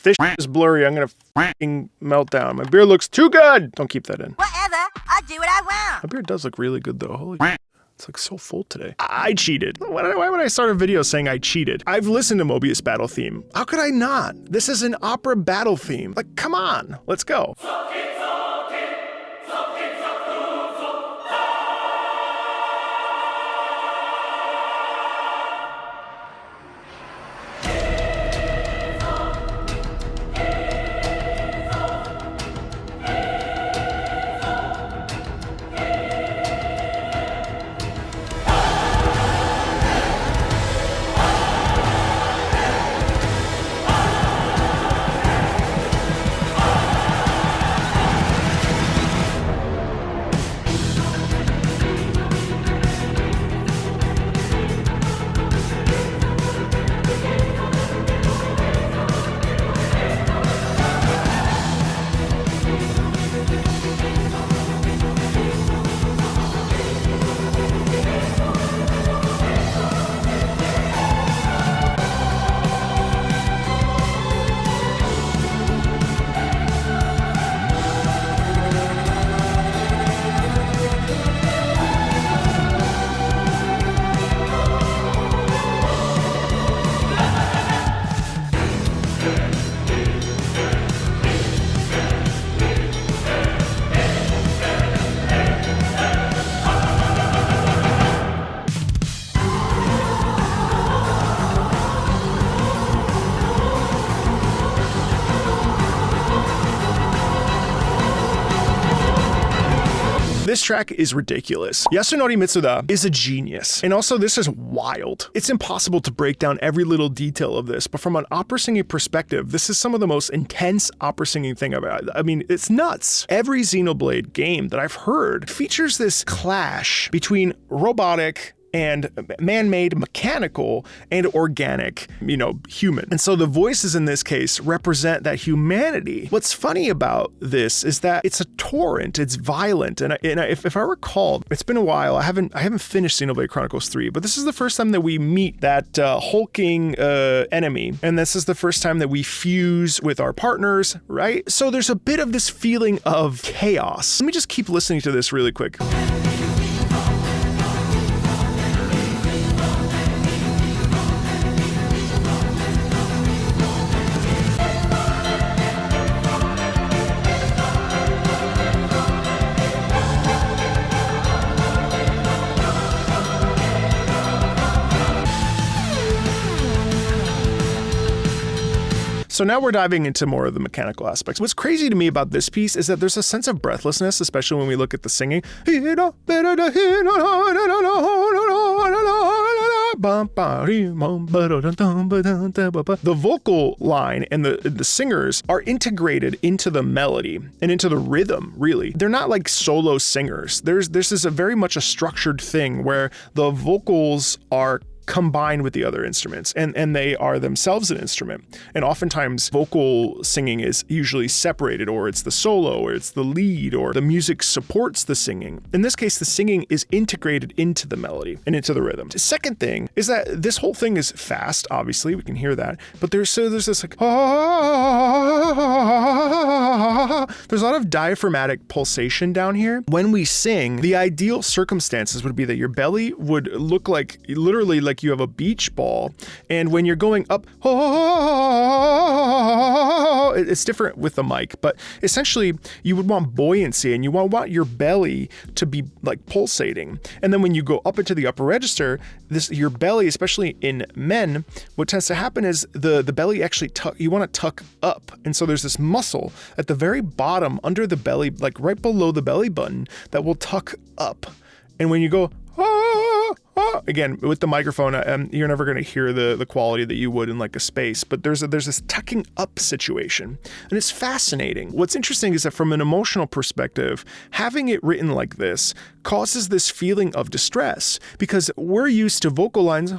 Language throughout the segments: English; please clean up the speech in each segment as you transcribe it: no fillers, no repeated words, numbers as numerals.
This is blurry. I'm gonna f***ing melt down. My beard looks too good. Don't keep that in. Whatever. I'll do what I want. My beard does look really good though. Holy, it's like so full today. I cheated. Why would I start a video saying I cheated? I've listened to Moebius battle theme. How could I not? This is an opera battle theme. Like, come on, let's go. This track is ridiculous. Yasunori Mitsuda is a genius. And also this is wild. It's impossible to break down every little detail of this, but from an opera singing perspective, this is some of the most intense opera singing thing I mean, it's nuts. Every Xenoblade game that I've heard features this clash between robotic and man-made, mechanical, and organic, human. And so the voices in this case represent that humanity. What's funny about this is that it's a torrent, it's violent, and if I recall, it's been a while, I haven't finished Xenoblade Chronicles 3, but this is the first time that we meet that hulking enemy, and this is the first time that we fuse with our partners, right? So there's a bit of this feeling of chaos. Let me just keep listening to this really quick. So now we're diving into more of the mechanical aspects. What's crazy to me about this piece is that there's a sense of breathlessness, especially when we look at the singing. The vocal line and the singers are integrated into the melody and into the rhythm, really. They're not like solo singers. This is very much a structured thing where the vocals are combined with the other instruments, and they are themselves an instrument. And oftentimes vocal singing is usually separated, or it's the solo, or it's the lead, or the music supports the singing. In this case, the singing is integrated into the melody and into the rhythm. The second thing is that this whole thing is fast, obviously, we can hear that, but there's this like, there's a lot of diaphragmatic pulsation down here. When we sing, the ideal circumstances would be that your belly would look like, literally like you have a beach ball, and when you're going up, it's different with the mic, but essentially you would want buoyancy, and you want your belly to be like pulsating. And then when you go up into the upper register, your belly, especially in men, what tends to happen is the belly actually you want to tuck up, and so there's this muscle at the very bottom under the belly, like right below the belly button, that will tuck up. And when you go again with the microphone, you're never going to hear the quality that you would in like a space, but there's this tucking up situation, and it's fascinating. What's interesting is that from an emotional perspective, having it written like this causes this feeling of distress, because we're used to vocal lines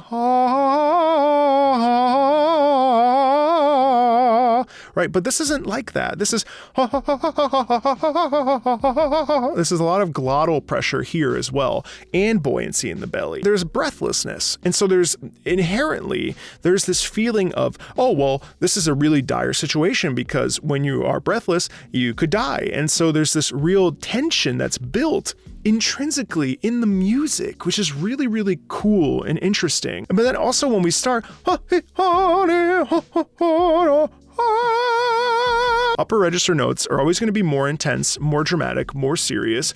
right? But this isn't like that. This is this is a lot of glottal pressure here as well, and buoyancy in the belly. There's breathlessness. And so there's this feeling of, oh, well, this is a really dire situation because when you are breathless, you could die. And so there's this real tension that's built intrinsically in the music, which is really, really cool and interesting. But then also when we start, upper register notes are always going to be more intense, more dramatic, more serious,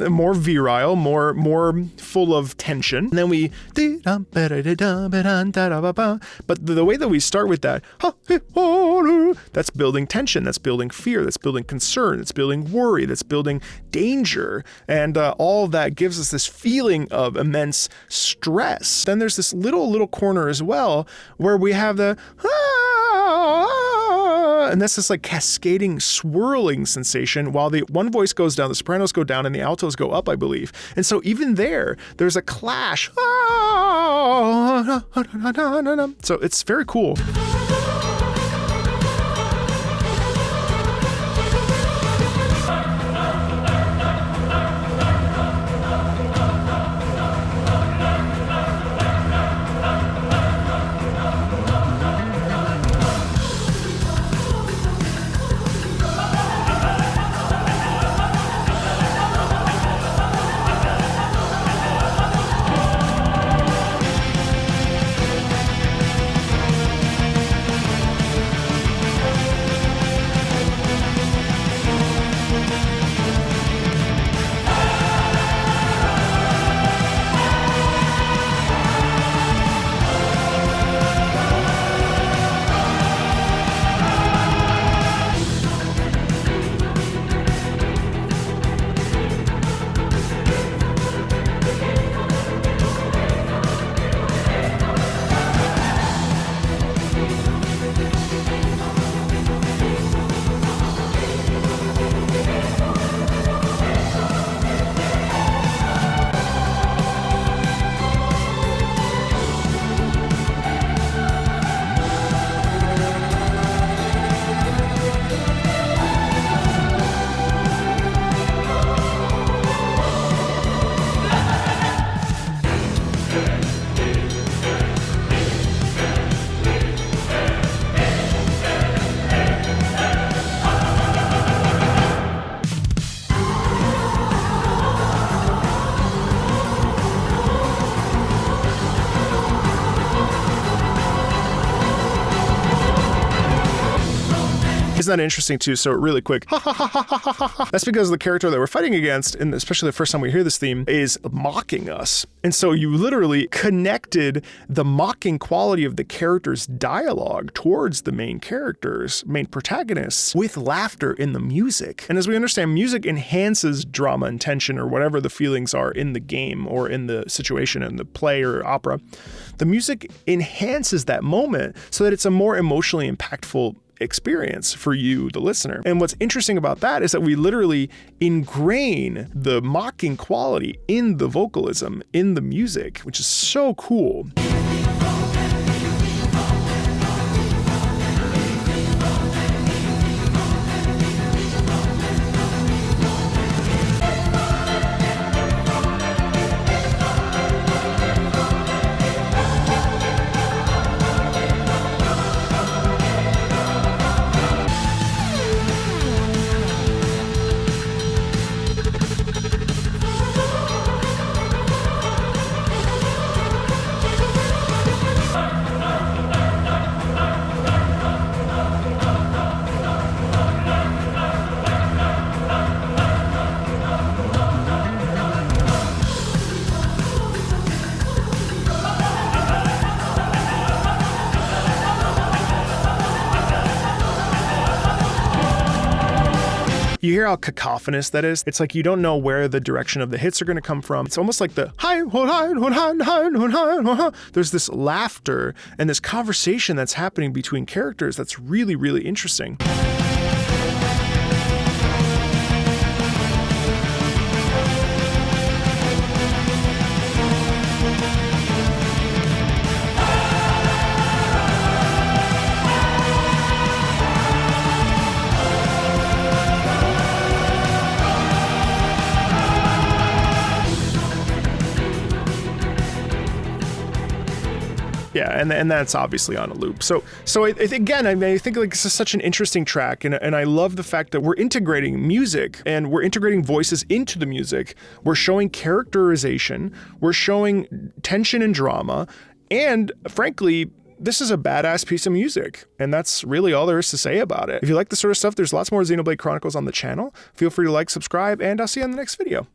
more virile, more full of tension. And then we, but the way that we start with that, that's building tension, that's building fear, that's building concern, that's building worry, that's building danger. And all of that gives us this feeling of immense stress. Then there's this little corner as well where we have the, and that's this like cascading, swirling sensation while the one voice goes down, the sopranos go down, and the altos go up, I believe. And so even there's a clash. So it's very cool. Isn't that interesting too? So really quick, that's because the character that we're fighting against, and especially the first time we hear this theme, is mocking us. And so you literally connected the mocking quality of the character's dialogue towards the main characters, main protagonists, with laughter in the music. And as we understand, music enhances drama and tension or whatever the feelings are in the game or in the situation in the play or opera. The music enhances that moment so that it's a more emotionally impactful experience for you, the listener. And what's interesting about that is that we literally ingrain the mocking quality in the vocalism, in the music, which is so cool. You hear how cacophonous that is? It's like you don't know where the direction of the hits are going to come from. It's almost like the there's this laughter and this conversation that's happening between characters that's really, really interesting. and that's obviously on a loop. So again, I mean, I think like this is such an interesting track, and I love the fact that we're integrating music and we're integrating voices into the music. We're showing characterization, we're showing tension and drama, and frankly, this is a badass piece of music, and that's really all there is to say about it. If you like this sort of stuff, there's lots more Xenoblade Chronicles on the channel. Feel free to like, subscribe, and I'll see you on the next video.